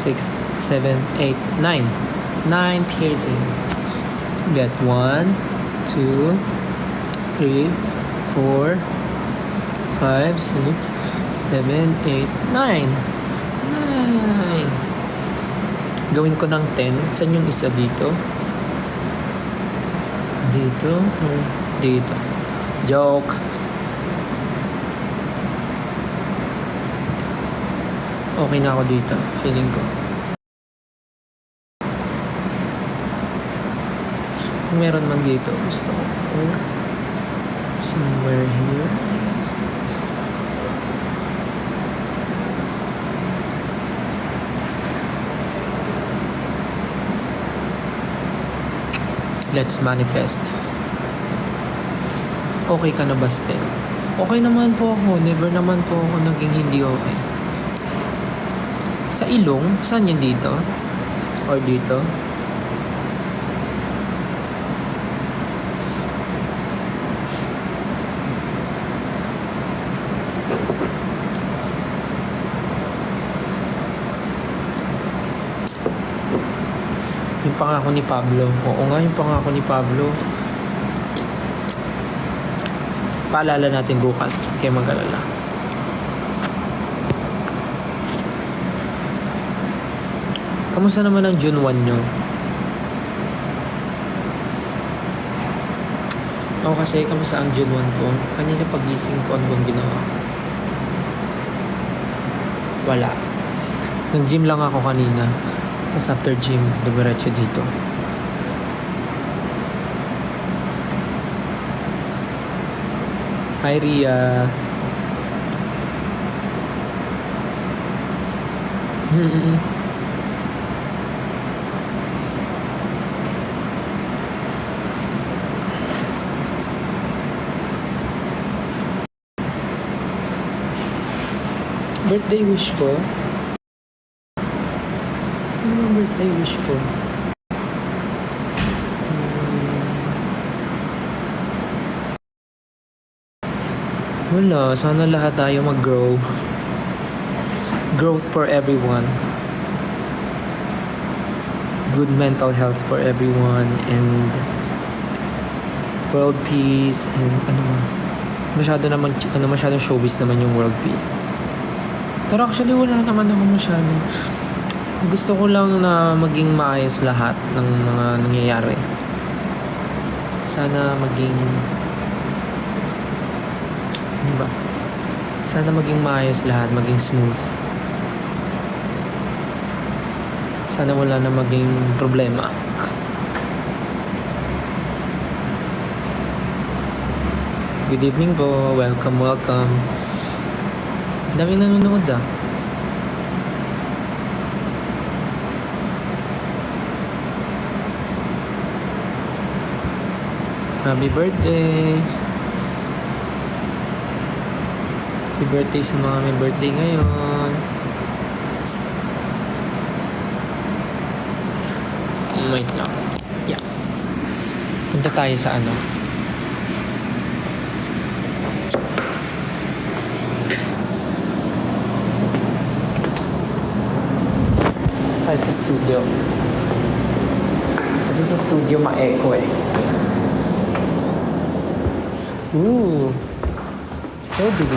6, 7, 8, 9. 9 piercing. Get 1, 2, 3, 4, 5, 6, 7, 8, 9. 9. Gawin ko ng 10. Saan yung isa dito? Dito or dito? Joke. Okay na ako dito. Feeling ko. Kung meron man dito, gusto ko. Or somewhere here. Yes. Let's manifest. Okay ka na ba, Stel? Okay naman po ako. Never naman po ako naging hindi okay. Sa ilong? Saan yun dito? Or dito? Yung pangako ni Pablo. Oo nga, yung pangako ni Pablo. Paalala natin bukas. Kaya mag-alala. Kamusta naman ang June 1 nyo? Ako kasi, kamusta ang June 1 ko? Kanina pagising ko, ano bang ginawa? Wala. Nag-gym lang ako kanina. Tapos after gym, dumiretso dito. Hi, Ria. Birthday wish ko? Ano ang birthday wish ko? Wala. Sana lahat tayo mag-grow. Growth for everyone. Good mental health for everyone. And world peace. And ano ba? Masyadong showbiz naman yung world peace. Pero actually wala naman ako masyado. Gusto ko lang na maging maayos lahat ng mga nangyayari. Sana maging... Ano ba? Sana maging maayos lahat, maging smooth. Sana wala na maging problema. Good evening po. Welcome, welcome. Daming nanonood ah. Happy birthday. Happy birthday sa mga may birthday ngayon. Wait lang. Yeah. Punta tayo sa ano. Tayo sa studio. Kasi sa studio ma-echo eh. Ooh. So delicious.